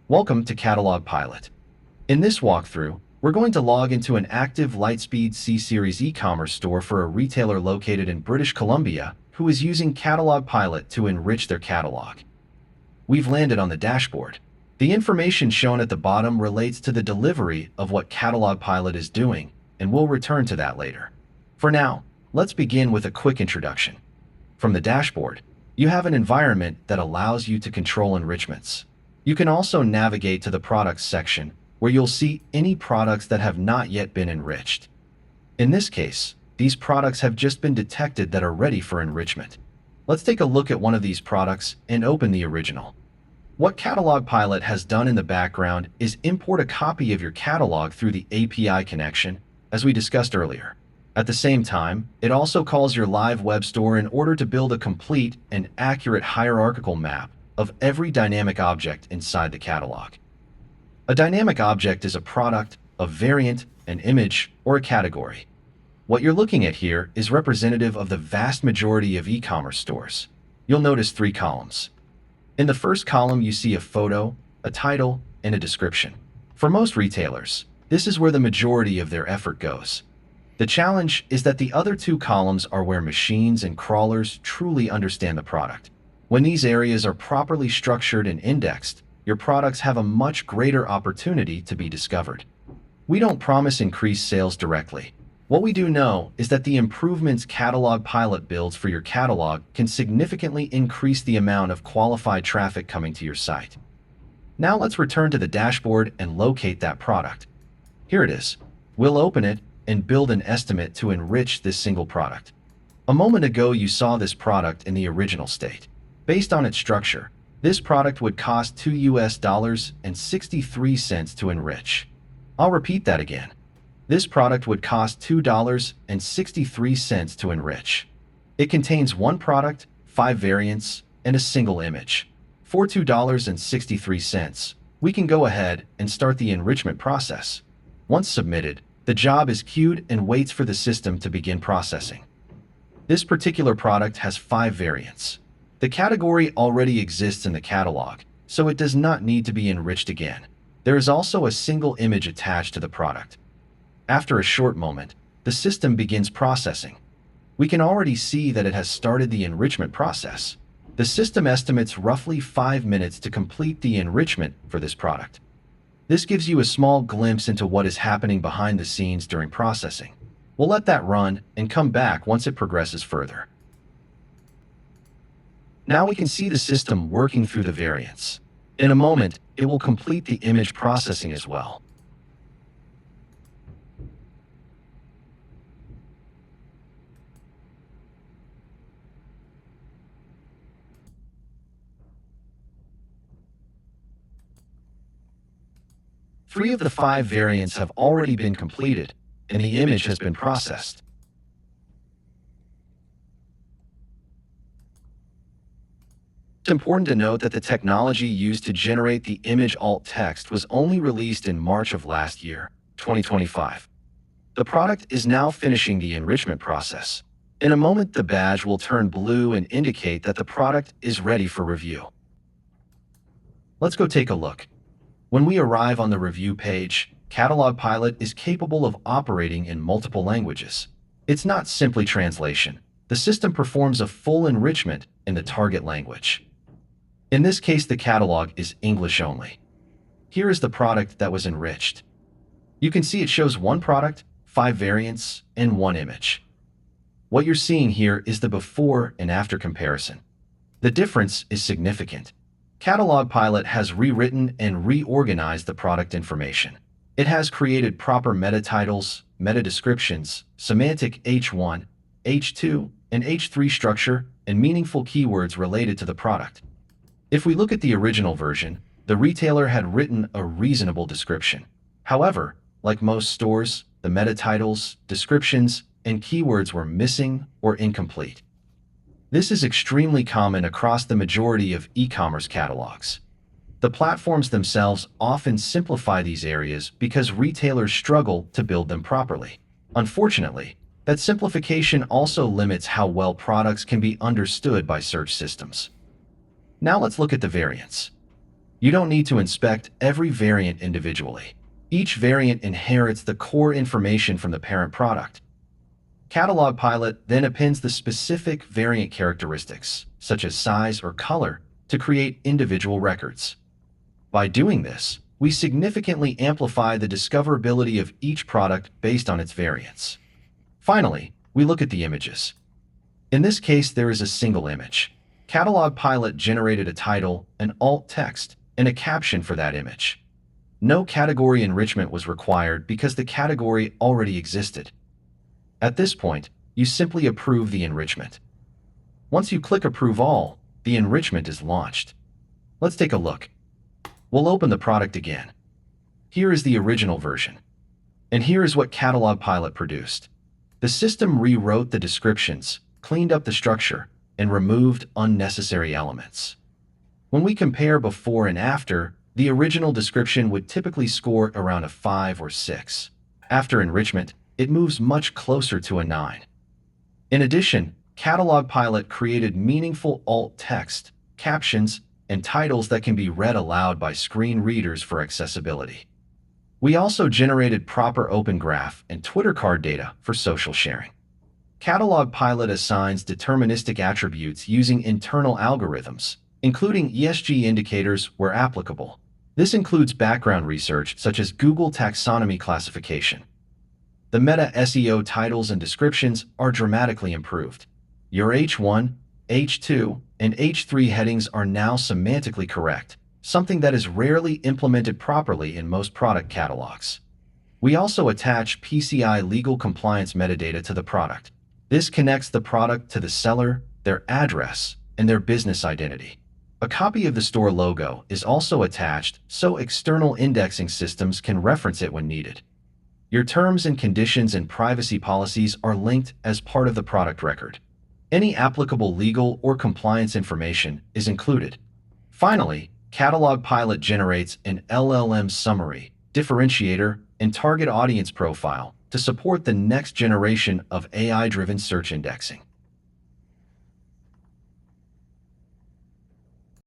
Welcome to CatalogPilot. In this walkthrough, we're going to log into an active Lightspeed C-Series e-commerce store for a retailer located in British Columbia who is using CatalogPilot to enrich their catalog. We've landed on the dashboard. The information shown at the bottom relates to the delivery of what CatalogPilot is doing, and we'll return to that later. For now, let's begin with a quick introduction. From the dashboard, you have an environment that allows you to control enrichments. You can also navigate to the products section, where you'll see any products that have not yet been enriched. In this case, these products have just been detected that are ready for enrichment. Let's take a look at one of these products and open the original. What CatalogPilot has done in the background is import a copy of your catalog through the API connection, as we discussed earlier. At the same time, it also calls your live web store in order to build a complete and accurate hierarchical map of every dynamic object inside the catalog. A dynamic object is a product, a variant, an image, or a category. What you're looking at here is representative of the vast majority of e-commerce stores. You'll notice 3 columns. In the first column, you see a photo, a title, and a description. For most retailers, this is where the majority of their effort goes. The challenge is that the other 2 columns are where machines and crawlers truly understand the product. When these areas are properly structured and indexed, your products have a much greater opportunity to be discovered. We don't promise increased sales directly. What we do know is that the improvements CatalogPilot builds for your catalog can significantly increase the amount of qualified traffic coming to your site. Now let's return to the dashboard and locate that product. Here it is. We'll open it and build an estimate to enrich this single product. A moment ago, you saw this product in the original state. Based on its structure, this product would cost $2.63 to enrich. I'll repeat that again. This product would cost $2.63 to enrich. It contains 1 product, 5 variants, and a single image. For $2.63, we can go ahead and start the enrichment process. Once submitted, the job is queued and waits for the system to begin processing. This particular product has 5 variants. The category already exists in the catalog, so it does not need to be enriched again. There is also a single image attached to the product. After a short moment, the system begins processing. We can already see that it has started the enrichment process. The system estimates roughly 5 minutes to complete the enrichment for this product. This gives you a small glimpse into what is happening behind the scenes during processing. We'll let that run and come back once it progresses further. Now we can see the system working through the variants. In a moment, it will complete the image processing as well. Three of the 5 variants have already been completed, and the image has been processed. It's important to note that the technology used to generate the image alt text was only released in March of last year, 2025. The product is now finishing the enrichment process. In a moment, the badge will turn blue and indicate that the product is ready for review. Let's go take a look. When we arrive on the review page, CatalogPilot is capable of operating in multiple languages. It's not simply translation. The system performs a full enrichment in the target language. In this case, the catalog is English only. Here is the product that was enriched. You can see it shows 1 product, 5 variants, and 1 image. What you're seeing here is the before and after comparison. The difference is significant. CatalogPilot has rewritten and reorganized the product information. It has created proper meta titles, meta descriptions, semantic H1, H2, and H3 structure, and meaningful keywords related to the product. If we look at the original version, the retailer had written a reasonable description. However, like most stores, the meta titles, descriptions, and keywords were missing or incomplete. This is extremely common across the majority of e-commerce catalogs. The platforms themselves often simplify these areas because retailers struggle to build them properly. Unfortunately, that simplification also limits how well products can be understood by search systems. Now let's look at the variants. You don't need to inspect every variant individually. Each variant inherits the core information from the parent product. CatalogPilot then appends the specific variant characteristics, such as size or color, to create individual records. By doing this, we significantly amplify the discoverability of each product based on its variants. Finally, we look at the images. In this case, there is a single image. CatalogPilot generated a title, an alt text, and a caption for that image. No category enrichment was required because the category already existed. At this point, you simply approve the enrichment. Once you click Approve All, the enrichment is launched. Let's take a look. We'll open the product again. Here is the original version. And here is what CatalogPilot produced. The system rewrote the descriptions, cleaned up the structure, and removed unnecessary elements. When we compare before and after, the original description would typically score around a 5 or 6. After enrichment, it moves much closer to a 9. In addition, CatalogPilot created meaningful alt text, captions, and titles that can be read aloud by screen readers for accessibility. We also generated proper Open Graph and Twitter card data for social sharing. CatalogPilot assigns deterministic attributes using internal algorithms, including ESG indicators where applicable. This includes background research such as Google taxonomy classification. The meta SEO titles and descriptions are dramatically improved. Your H1, H2, and H3 headings are now semantically correct, something that is rarely implemented properly in most product catalogs. We also attach PCI legal compliance metadata to the product. This connects the product to the seller, their address, and their business identity. A copy of the store logo is also attached so external indexing systems can reference it when needed. Your terms and conditions and privacy policies are linked as part of the product record. Any applicable legal or compliance information is included. Finally, CatalogPilot generates an LLM summary, differentiator, and target audience profile to support the next generation of AI-driven search indexing.